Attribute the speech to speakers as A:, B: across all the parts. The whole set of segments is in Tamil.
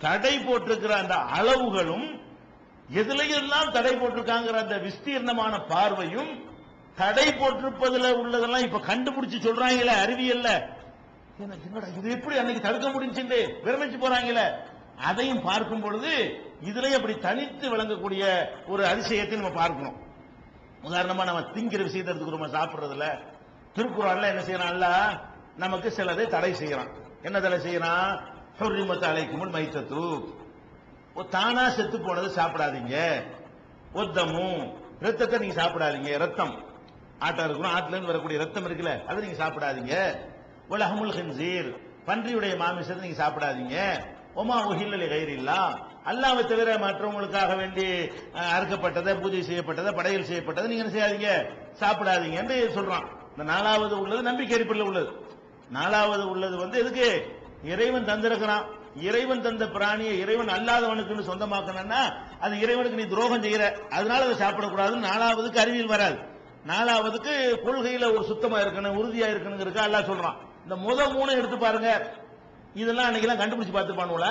A: தடை போட்டிருக்கிற அந்த அளவுகளும் எதுலையெல்லாம் தடை போட்டிருக்காங்கிற அந்த விஸ்தீர்ணமான பார்வையும் தடை போட்டிருப்பதுல உள்ளதெல்லாம் இப்ப கண்டுபிடிச்சு சொல்றாங்களே அறிவியல்ல, என்னடா இது எப்படி அன்னைக்கு தடுக்க முடிஞ்சுட்டு விரமிச்சு போறாங்களே, அதையும் பார்க்கும் பொழுது இதுலயும் அப்படி தனித்து விளங்கக்கூடிய ஒரு அதிசயத்தை நம்ம பார்க்கணும். உதாரணமா நம்ம திங்கிற விஷயத்தை எடுத்துக்கிறோம், சாப்பிடுறதுல திருக்குறள்ல என்ன செய்யறான், அல்லாஹ் நமக்கு சிலதை தடை செய்யறான். என்ன தடை செய்யறான்? ஹுர்ரிமத் அலைக்குமுல் மைத்தத்து, தானா செத்து போனது சாப்பிடாதீங்க. ஒத்தமும் ரத்தத்தை நீங்க சாப்பிடாதீங்க. ரத்தம் ஆட்டா இருக்கணும், ஆட்டுல இருந்து வரக்கூடிய ரத்தம் இருக்குல்ல, அதை நீங்க சாப்பிடாதீங்க. வலஹமுல் ஹின்சீர், பன்றியுடைய மாமிசத்தை நீங்க சாப்பிடாதீங்க. ஒமா உஹில்ல லிகைரில்லா, அல்லாஹ்வை தவிர மற்றவங்களுக்காக வேண்டி அறுக்கப்பட்டதை, பூஜை செய்யப்பட்டதை, படையல் செய்யப்பட்டதை நீங்க என்ன செய்யாதீங்க, சாப்பிடாதீங்க என்று சொல்றான். இந்த நாலாவது உள்ளது நம்பிக்கை அடிப்படையில் உள்ளது. நாலாவது உள்ளது எதுக்கு? இறைவன் தந்திருக்கிறான். இறைவன் தந்த பிராணியை இறைவன் அல்லாதவனுக்கு சொந்தமாக்கணும்னா அது இறைவனுக்கு நீ துரோகம் செய்யற, அதனால அதை சாப்பிடக்கூடாதுன்னு நாலாவதுக்கு அறிவியல் வராது. நாலாவதுக்கு கொள்கையில ஒரு சுத்தமா இருக்கணும், உறுதியா இருக்கணுங்கிறதுக்கு அல்லாஹ் சொல்றான். இந்த மூணு எடுத்து பாருங்க, இதெல்லாம் அன்னைக்கெல்லாம் கண்டுபிடிச்சு பார்த்துப்பானுல.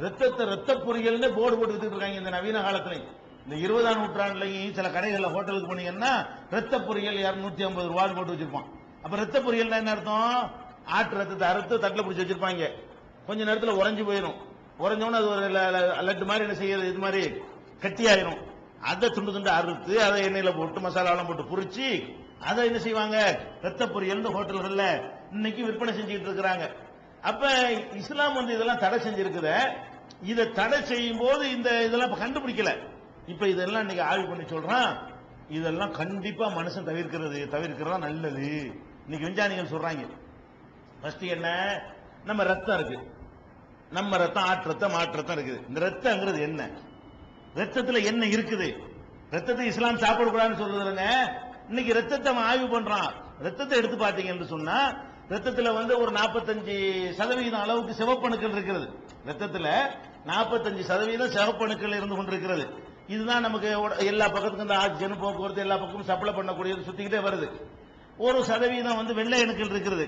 A: ரத்த பொரியல்னு போர்டு போட்டு இருக்காங்க இந்த நவீன காலத்திலையும். இந்த 20ஆம் நூற்றாண்டுலையும் சில கடைகளில் ஹோட்டலுக்கு போனீங்கன்னா ரத்த பொரியல் 250 ரூபாய் போட்டு வச்சிருப்பான். அப்ப ரத்த பொரியல் என்ன அர்த்தம்? ஆட்டு ரத்தத்தை அறுத்து தட்டில் பிடிச்சி வச்சிருப்பாங்க. கொஞ்ச நேரத்தில் உறைஞ்சு போயிடும். உறைஞ்சோன்னு அது ஒரு லட்டு மாதிரி என்ன செய்யறது, இது மாதிரி கட்டியாயிரும். அதை துண்டு துண்டு அறுத்து அதை எண்ணெயில போட்டு மசாலாலாம் போட்டு பொரிச்சு அதை என்ன செய்வாங்க, ரத்த பொரியல் ஹோட்டல்கள்ல இன்னைக்கு விற்பனை செஞ்சுட்டு இருக்கிறாங்க. அப்ப இஸ்லாம் இதெல்லாம் தடை செஞ்சிருக்குத. இதை தடை செய்யும் போது இந்த இதெல்லாம் கண்டுபிடிக்கல. இப்ப இதெல்லாம் இன்னைக்கு ஆய்வு பண்ணி சொல்றான், இதெல்லாம் கண்டிப்பா மனுஷன் தவிர்க்கிறதா நல்லது. இன்னைக்கு விஞ்ஞானிகள் சொல்றாங்க. ஃபர்ஸ்ட் என்ன, நம்ம ரத்தம் இருக்கு, நம்ம ரத்தம் ஆட்டு ரத்தம் மாட்டு ரத்தம் இருக்குது. இந்த ரத்தங்கிறது என்ன, ரத்தத்துல என்ன இருக்குது? ரத்தத்தை இஸ்லாம் சாப்பிடக்கூடாதுன்னு சொல்றதுங்க. இன்னைக்கு ரத்தத்தை அவன் ஆய்வு பண்றான். ரத்தத்தை எடுத்து பாத்தீங்கன்னு சொன்னா ரத்தத்துல ஒரு 45% அளவுக்கு சிவப்பணுக்கள் இருக்கிறது. ரத்தத்துல 45% சிவப்பணுக்கள் இருந்து கொண்டிருக்கிறது. இதுதான் நமக்கு எல்லா பக்கத்துக்கும் இந்த ஆக்சிஜன் போக்குவரத்து எல்லா பக்கமும் சப்ளை பண்ணக்கூடியது சுத்திக்கிட்டே வருது. 1% வெள்ளை அணுக்கள் இருக்கிறது.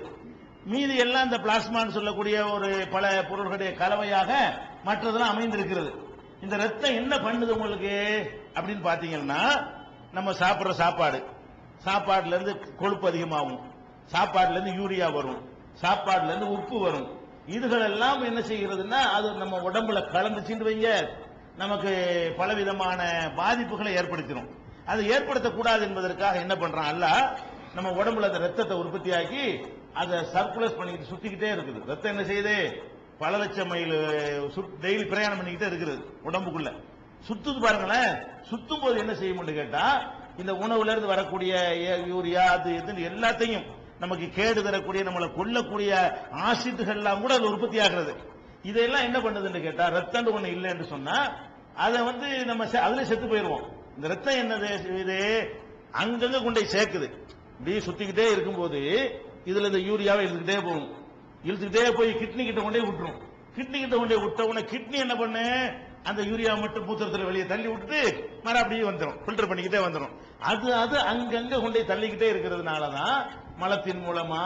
A: மீதி எல்லாம் இந்த பிளாஸ்மான்னு சொல்லக்கூடிய ஒரு பல பொருள்களுடைய கலவையாக மற்றதெல்லாம் அமைந்திருக்கிறது. இந்த ரத்தம் என்ன பண்ணுது உங்களுக்கு அப்படின்னு பாத்தீங்கன்னா, நம்ம சாப்பிடுற சாப்பாடுல இருந்து கொழுப்பு அதிகமாகும், சாப்பாடுல இருந்து யூரியா வரும், சாப்பாடுல இருந்து உப்பு வரும். இதுகள் எல்லாம் என்ன செய்கிறதுன்னா அது நம்ம உடம்புல கலந்துச்சுன்னு வைங்க, நமக்கு பலவிதமான பாதிப்புகளை ஏற்படுத்திடும். அதை ஏற்படுத்தக்கூடாது என்பதற்காக என்ன பண்றான் அல்லாஹ், நம்ம உடம்புல அந்த ரத்தத்தை உற்பத்தியாக்கி அதை சர்க்குலஸ் பண்ணிக்கிட்டு சுத்திக்கிட்டே இருக்குது. ரத்தம் என்ன செய்யுது, பல லட்சம் மைல் டெய்லி பிரயாணம் பண்ணிக்கிட்டே இருக்குது உடம்புக்குள்ள. சுத்துது பாருங்களேன். சுத்தும் போது என்ன செய்யும் கேட்டா, இந்த உணவுல இருந்து வரக்கூடிய யூரியா அது இது எல்லாத்தையும் நமக்கு கேடு தரக்கூடிய நம்மளை கொல்லக்கூடிய ஆசிட்டுகள்லாம் கூட அது உற்பத்தி ஆகிறது. இதெல்லாம் என்ன பண்ணுதுன்னு கேட்டா, ரத்தம் ஒண்ணு இல்லை என்று சொன்னா அதை நம்ம அதுல செத்து போயிருவோம். இந்த ரத்தம் என்னது, இது அங்கங்க கொண்டே சேர்க்குது. இப்படி சுத்திக்கிட்டே இருக்கும்போது இதுல இந்த யூரியாவை இழுத்துக்கிட்டே போகும். இழுத்துக்கிட்டே போய் கிட்னி கிட்ட கொண்டே விட்டுரும். கிட்னி கிட்ட கொண்டே விட்ட உடனே கிட்னி என்ன பண்ணு, அந்த யூரியா மட்டும் மூத்திரத்தில் வெளியே தள்ளி விட்டு அப்படியே வந்துடும், பில்டர் பண்ணிக்கிட்டே வந்துடும். அது அங்கங்க கொண்டே தள்ளிக்கிட்டே இருக்கிறதுனாலதான் மலத்தின் மூலமா,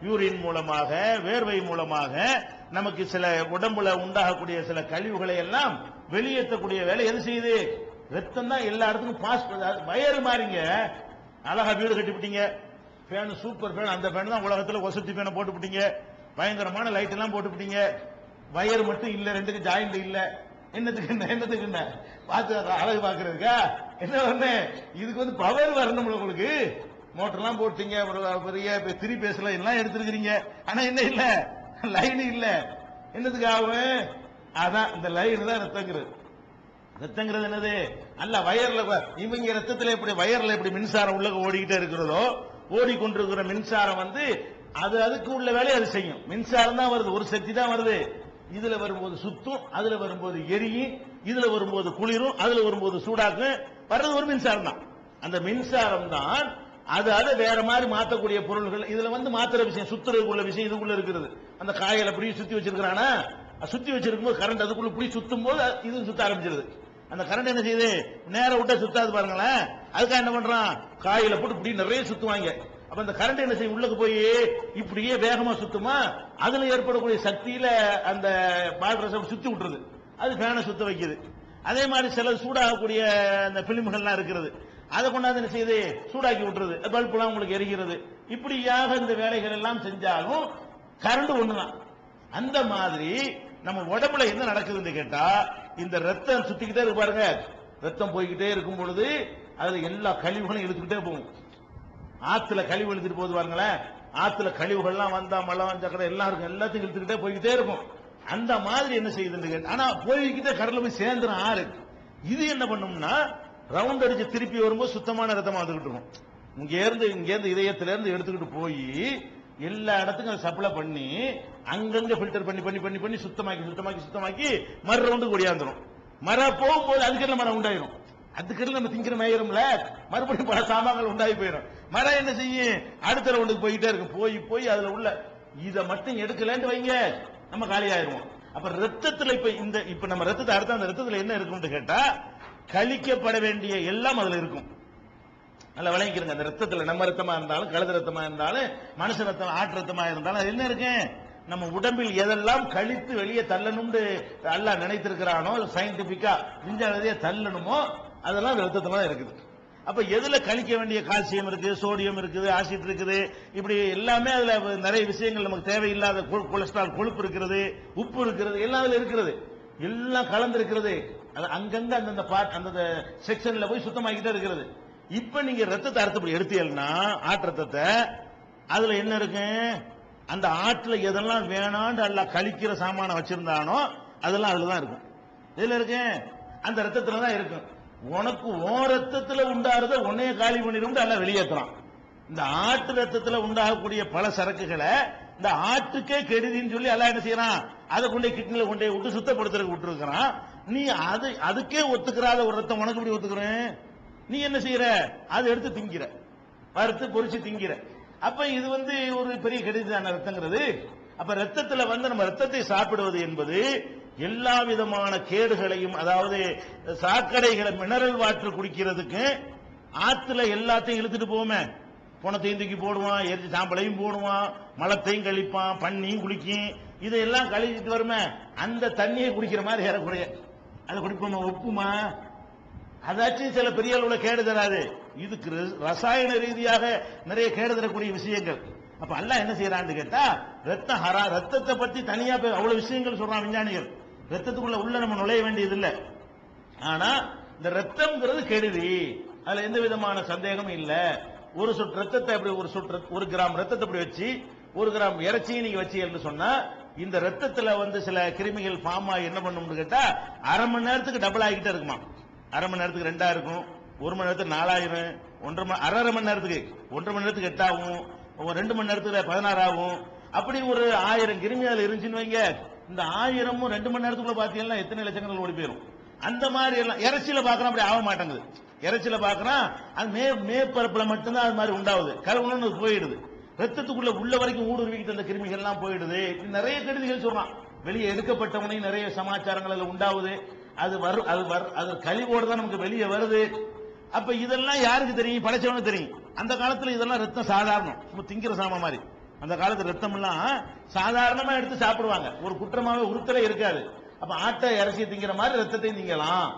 A: யூரின் மூலமாக, வேர்வை மூலமாக நமக்கு சில உடம்புல உண்டாகக்கூடிய சில கழிவுகளை எல்லாம் வெளியேற்றக்கூடிய வேலை எது செய்யுது, ரத்தம் தான். எல்லா இடத்துக்கும் பாஸ். வயறு மாறிங்க, அழகா வீடு கட்டிவிட்டீங்க, ஃபேன் சூப்பர் ஃபேன், அந்த ஃபேன் தான் உலகத்தில் வசதி ஃபேனை போட்டுவிட்டீங்க, பயங்கரமான லைட் எல்லாம் போட்டுவிட்டீங்க. வயர் மட்டும் இல்ல, ரெண்டுக்கு ஜாயிண்ட் இல்ல. என்னத்துக்கு என்ன பார்த்து அழகு பாக்குறதுக்கா என்ன வரணும், இதுக்கு பவர் வரணும் உங்களுக்கு. மோட்டர்லாம் போட்டீங்க, பெரிய 3 பேஸ்ல எல்லாம் எடுத்திருக்கிறீங்க, ஆனா என்ன இல்ல, லைன் இல்ல. என்னதுக்கு ஆகும், அதான் இந்த லைன் தான் ரத்தங்கிறது. ரத்தங்கிறது என்னது, அல்ல வயர்ல இவங்க ரத்தத்தில் எப்படி வயர்ல எப்படி மின்சாரம் உள்ள ஓடிக்கிட்டே இருக்கிறதோ, ஓடிக்கொண்டிருக்கிற மின்சாரம் அது அதுக்கு உள்ள வேலையை அது செய்யும். மின்சாரம் தான் வருது, ஒரு சக்தி தான் வருது. இதுல வரும்போது சுத்தும், அதுல வரும்போது எரியும், இதுல வரும்போது குளிரும், அதுல வரும்போது சூடாக்கும். வர்றது ஒரு மின்சாரம் தான். அந்த மின்சாரம் தான் அதை வேற மாதிரி மாற்றக்கூடிய பொருள்கள். இதுல மாத்திர விஷயம், சுத்துறதுக்குள்ள விஷயம் இதுக்குள்ள இருக்கிறது. அந்த காயல அப்படி சுத்தி வச்சிருக்கிறானா, சுத்தி வச்சிருக்கும் போது கரண்ட் அதுக்குள்ள இப்படி சுத்தும் போது இது சுத்த ஆரம்பிச்சிருது. அந்த கரண்ட் என்ன செய்யுது, நேரம் விட்டா சுத்தாது பாருங்களேன். அதுக்காக என்ன பண்றான், காயில போட்டு இப்படி நிறைய சுத்துவாங்க. அப்ப அந்த கரண்ட் என்ன செய்யும், உள்ளுக்கு போய் இப்படியே வேகமா சுத்துமா, அதுல ஏற்படக்கூடிய சக்தியில அந்த பால் சுத்தி விட்டுருது, அது ஃபேனை சுத்த வைக்குது. அதே மாதிரி சில சூடாகக்கூடிய அந்த பிலிம்கள்லாம் இருக்கிறது, அதை கொண்டாந்து என்ன செய்யுது, சூடாக்கி விட்டுருது, பல்புலாம் உங்களுக்கு எரிகிறது. இப்படியாக இந்த வேலைகள் எல்லாம் செஞ்சாலும் கரண்ட் ஒண்ணுதான். அந்த மாதிரி நம்ம உடம்புல என்ன நடக்குதுன்னு கேட்டா, இந்த ரத்தம் சுத்திக்கிட்டே இருக்கு பாருங்க, ரத்தம் போய்கிட்டே இருக்கும் பொழுது அதுல எல்லா கழிவுகளும் இழுத்துக்கிட்டே போகும். ஆத்துல கழிவு இழுத்துட்டு போது பாருங்களேன், ஆத்துல கழிவுகள்லாம் வந்தா மலம் சக்கரை எல்லாம் இருக்கும், எல்லாத்தையும் இழுத்துக்கிட்டே போய்கிட்டே இருக்கும். அந்த மாதிரி என்ன செய்யுதுன்னு கேட்டா, ஆனா போய்கிட்டே கடல்ல போய் சேர்ந்துரும் ஆறு. இது என்ன பண்ணும்னா, ரவுண்ட் அடிச்சு திருப்பி வரும்போது சுத்தமான ரத்தமா வந்துகிட்டு இருக்கும். இங்க இருந்து இதயத்தில இருந்து எடுத்துக்கிட்டு போய் எல்லா இடத்துக்கும் அதை சப்ளை பண்ணி அங்கங்க ஃபில்டர் பண்ணி பண்ணி பண்ணி பண்ணி சுத்தமாக்கி மறு ரவுண்டுக்கு ஓடியாந்துரும். போகும்போது அதுக்கு மரம் உண்டாயிரும். அதுக்கு நம்ம திங்கிற மேயிரம்ல மறுபடியும் பல சாமான்கள் உண்டாகி போயிடும். மரம் என்ன செய்யும், அடுத்த ரவுண்டுக்கு போயிட்டே இருக்கும். போய் அதுல உள்ள இதை மட்டும் எடுக்கலன்னு வைங்க, நம்ம காலி ஆயிருவோம். அப்ப ரத்தத்துல இப்ப நம்ம ரத்தத்தை அடுத்த அந்த ரத்தத்துல என்ன இருக்கும்னு கேட்டா, கழிக்கப்பட வேண்டிய எல்லாம் அதுல இருக்கும். நல்லா விளங்கிக்கிறங்க. அந்த ரத்தத்துல நம்ம ரத்தமா இருந்தாலும், கழுத ரத்தமா இருந்தாலும், மனுஷ ரத்தம், ஆட்டு ரத்தமா இருந்தாலும் அது என்ன இருக்கு, நம்ம உடம்பில் எதெல்லாம் கழித்து வெளியே தள்ளணும்னு அல்லாஹ் நினைத்திருக்கிறானோ, சயின்டிபிக்கா விஞ்ஞானத்தையே தள்ளணுமோ அதெல்லாம் ரத்தத்துல தான் இருக்குது. அப்ப எதுல கழிக்க வேண்டிய கால்சியம் இருக்கு, சோடியம் இருக்குது, ஆசிட் இருக்குது, இப்படி எல்லாமே அதுல நிறைய விஷயங்கள் நமக்கு தேவையில்லாத கொலஸ்ட்ரால் கொழுப்பு இருக்கிறது, உப்பு இருக்கிறது, எல்லாம் அதுல இருக்கிறது, எல்லாம் கலந்து இருக்கிறது. அது அங்கங்க அந்தந்த பார்ட் அந்த செக்ஷன்ல போய் சுத்தமாக்கிட்டே இருக்கிறது. இப்ப நீங்க ரத்தத்தை அறுத்தப்படி எடுத்தீங்கன்னா, ஆட்டு ரத்தத்தை, அதுல என்ன இருக்கு, அந்த ஆட்டுல எதெல்லாம் வேணான்னு அல்ல கழிக்கிற சாமான வச்சிருந்தானோ அதெல்லாம் அதுலதான் இருக்கும். இதுல இருக்கு, அந்த ரத்தத்துல தான் இருக்கும். உனக்கு ஓ ரத்தத்துல உண்டாகிறத உன்னைய காலி பண்ணிடும் அல்ல வெளியேற்றுறான். இந்த ஆட்டு ரத்தத்துல உண்டாகக்கூடிய பல சரக்குகளை இந்த ஆட்டுக்கே கெடுதின்னு சொல்லி எல்லாம் என்ன செய்யறான், அதை கொண்டே கிட்னில கொண்டே விட்டு சுத்தப்படுத்துறதுக்கு விட்டுருக்கிறான். நீ அதுக்கே ஒத்துக்கிறாத ஒரு ரத்தம் உனக்கு இப்படி ஒத்துக்கிறேன், நீ என்ன செய்யற, அதை எடுத்து திங்கிற, வறுத்து பொரிச்சு திங்கிற. அப்ப இது ஒரு பெரிய கெடுதியான ரத்தங்கிறது. அப்ப ரத்தத்துல நம்ம ரத்தத்தை சாப்பிடுவது என்பது எல்லா விதமான கேடுகளையும், அதாவது சாக்கடைகளை மினரல் வாட்டர் குடிக்கிறதுக்கு ஆத்துல எல்லாத்தையும் இழுத்துட்டு போவோமே, பணத்தையும் தூக்கி போடுவான், எரிச்சு சாம்பலையும் போடுவான், மலத்தையும் கழிப்பான், பண்ணியும் குளிக்கும், இதையெல்லாம் கழிச்சிட்டு வருமே, அந்த தண்ணியை குடிக்கிற மாதிரி ஏறக்குறைய அதை குடிப்போமா, ஒப்புமா, அதாச்சும் சில பெரிய அளவுல கேடு தராது. இதுக்கு ரசாயன ரீதியாக நிறைய கேடு தரக்கூடிய விஷயங்கள். அப்ப அல்லாஹ் என்ன செய்யறான்னு கேட்டா, ரத்தத்தை பத்தி தனியா அவ்வளவு விஷயங்கள் சொல்றான் விஞ்ஞானிகள். ரத்தத்துக்குள்ள உள்ள நம்ம நுழைய வேண்டியது இல்லை. ஆனா இந்த ரத்தம்ங்கிறது கெடுதி, அதுல எந்த விதமான சந்தேகமும் இல்ல. ஒரு சொட்டு ரத்தத்தை அப்படி ஒரு கிராம் ரத்தத்தை அப்படி வச்சு 1 கிராம் இறைச்சியை நீங்க வச்சீங்கன்னு சொன்னா, இந்த ரத்தத்துல சில கிருமிகள் ஃபார்ம் ஆகி என்ன பண்ணும்னு கேட்டா, அரை மணி நேரத்துக்கு டபுள் ஆகிட்டே இருக்குமா. அரை மணி நேரத்துக்கு 2 இருக்கும், 1 மணி நேரத்துக்கு 4000, அரை மணி நேரத்துக்கு 1.5 மணி நேரத்துக்கு 8 ஆகும், 2 மணி நேரத்துக்கு 16 ஆகும். அப்படி ஒரு 1000 கிருமி அதுல இருந்துச்சுன்னு வைங்க, இந்த 1000ம் 2 மணி நேரத்துக்குள்ள பாத்தீங்கன்னா எத்தனை லட்சங்கள் ஓடி போயிடும். அந்த மாதிரி எல்லாம் இறைச்சியில பாக்குறோம், அப்படி ஆக மாட்டேங்குது. இறைச்சியில பாக்குறோம், அது மேற்பரப்புல மட்டும்தான் அது மாதிரி உண்டாகுது, கருவுன்னு போயிடுது. ரத்தத்துக்குள்ள உள்ள வரைக்கும் ஊடுருவிக்கிட்டு அந்த கிருமிகள் எல்லாம் போயிடுது. நிறைய கெடுதிகள் சொல்றான். வெளியே எடுக்கப்பட்டவனையும் நிறைய சமாச்சாரங்கள் உண்டாகுது. அது கழிவோடு தான் நமக்கு வெளியே வருது. அப்ப இதெல்லாம் யாருக்கு தெரியும், படைச்சவனுக்கு தெரியும். அந்த காலத்துல இதெல்லாம் ரத்தம் சாதாரணம், திங்கிற சாமா மாதிரி. அந்த காலத்துல ரத்தம் எல்லாம் சாதாரணமா எடுத்து சாப்பிடுவாங்க, ஒரு குற்றமாவே உறுத்தலே இருக்காது. அப்ப ஆட்டை இறைச்சி திங்கிற மாதிரி ரத்தத்தை திங்கலாம்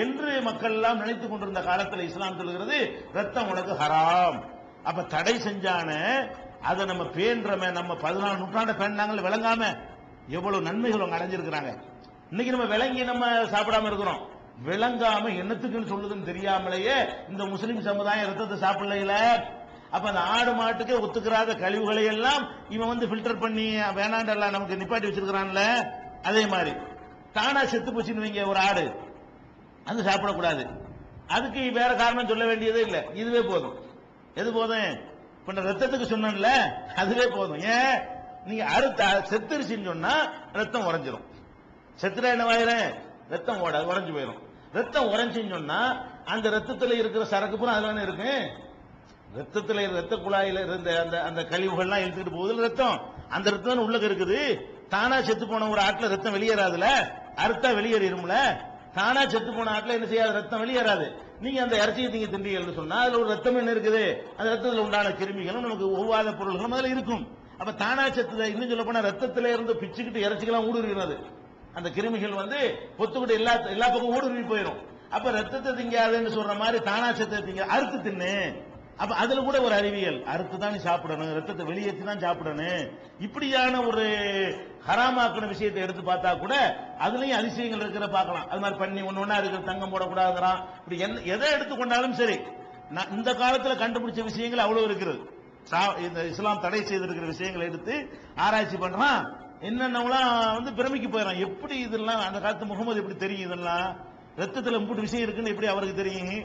A: என்று மக்கள் எல்லாம் நினைத்துக் கொண்டிருந்த காலத்துல இஸ்லாம் சொல்கிறது, ரத்தம் உனக்கு ஹராம். அப்ப தடை செஞ்சான அதை நம்ம பேன்றமே, நம்ம 14 நூற்றாண்டு பேண்டாங்கல்ல, விளங்காம எவ்வளவு நன்மைகள் அவங்க அடைஞ்சிருக்கிறாங்க. இன்னைக்கு நம்ம விளங்கி நம்ம சாப்பிடாம இருக்கிறோம். விளங்காம என்னத்துக்குன்னு சொல்லுதுன்னு தெரியாமலேயே இந்த முஸ்லிம் சமுதாயம் ரத்தத்தை சாப்பிடல. அப்ப அந்த ஆடு மாட்டுக்கு ஒத்துக்கிறாத கழிவுகளை எல்லாம் இவன் ஃபில்டர் பண்ணி வேணாண்டெல்லாம் நமக்கு நிப்பாட்டி வச்சிருக்கிறான்ல. அதே மாதிரி தானா செத்து போச்சுன்னு வைங்க ஒரு ஆடு, அது சாப்பிடக்கூடாது. அதுக்கு வேற காரணம் சொல்ல வேண்டியதே இல்லை, இதுவே போதும். எது போதும், இப்ப ரத்தத்துக்கு சொன்னல அதுவே போதும். ஏன், நீங்க செத்துருச்சுன்னு சொன்னா ரத்தம் உறைஞ்சிரும். செத்துறா என்ன ஆயிரும், ரத்தம் ஓடாது, உறைஞ்சு போயிடும். ரத்தம் உறைஞ்சுன்னு சொன்னா அந்த ரத்தத்துல இருக்கிற சரக்கு பூரா அதுல இருக்கு. ரத்தத்துல ரத்த குழாயில இருந்த அந்த கழிவுகள்லாம் இழுத்துட்டு போகுது ரத்தம், அந்த ரத்தம் உள்ள இருக்குது. தானா செத்து போன ஒரு ஆட்டுல ரத்தம் வெளியேறாதுல, அறுத்தா வெளியேறிடும்ல. தானா செத்து போன ஆட்ல என்ன செய்யாது, ரத்தம் வெளியேறாது. நீங்க அந்த இறைச்சியை நீங்க தின்றீங்கன்னு சொன்னா அதுல ஒரு ரத்தம் என்ன இருக்குது, அந்த ரத்தத்தில் உண்டான கிருமிகளும் நமக்கு ஒவ்வாத பொருள்களும் அதுல இருக்கும். அப்ப தானா செத்து, இன்னும் சொல்ல போனா ரத்தத்தில இருந்து பிச்சுக்கிட்டு இறைச்சிக்கெல்லாம் ஊடுருவினது. அந்த கிருமிகள் வந்து பொத்துக்கிட்டு எல்லா பக்கம் ஊடுருவி போயிடும். அப்ப ரத்தத்தை திங்காதுன்னு சொல்ற மாதிரி தானா செத்து திங்க அறுத்து தின்னு. அப்ப அதுல கூட ஒரு அறிவியல், அறுத்து தான் சாப்பிடணும், ரத்தத்தை வெளியேற்றி தான் சாப்பிடணும். இப்படியான ஒரு ஹராமாக்குன விஷயத்தை எடுத்து பார்த்தா கூட அதுலயும் அதிசயங்கள் இருக்கிற பார்க்கலாம். அது மாதிரி பண்ணி ஒண்ணு இருக்கிற தங்கம் போடக்கூடாதுங்கிறான். இப்படி எதை எடுத்துக்கொண்டாலும் சரி, இந்த காலத்துல கண்டுபிடிச்ச விஷயங்கள் அவ்வளவு இருக்கிறது. இந்த இஸ்லாம் தடை செய்திருக்கிற விஷயங்களை எடுத்து ஆராய்ச்சி பண்றான். என்னென்னலாம் வந்து பிரமிக்கு போயிடறான். எப்படி இதெல்லாம் அந்த காலத்து முகமது எப்படி தெரியும், இதெல்லாம் ரத்தத்துல முப்பது விஷயம் இருக்குன்னு எப்படி அவருக்கு தெரியும்?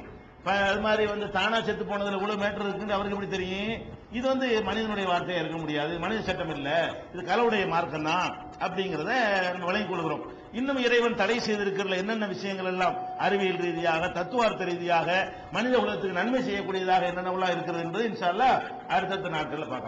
A: அது மாதிரி வந்து தானா செத்து போனதுல இவ்வளவு மேட்டர் இருக்குன்னு அவருக்கு எப்படி தெரியும்? இது வந்து மனிதனுடைய வார்த்தையா இருக்க முடியாது, மனித சட்டம் இல்ல, இது கடவுளுடைய மார்க்கம் தான் அப்படிங்கறத நம்ம விளங்கிக் கொள்கிறோம். இன்னும் இறைவன் தடை செய்திருக்கிற என்னென்ன விஷயங்கள் எல்லாம் அறிவியல் ரீதியாக, தத்துவார்த்த ரீதியாக, மனித உலகத்துக்கு நன்மை செய்யக்கூடியதாக என்னென்னலாம் இருக்கிறது என்பது இன்ஷா அல்லாஹ் அடுத்தடுத்த நாட்களில் பார்க்கலாம்.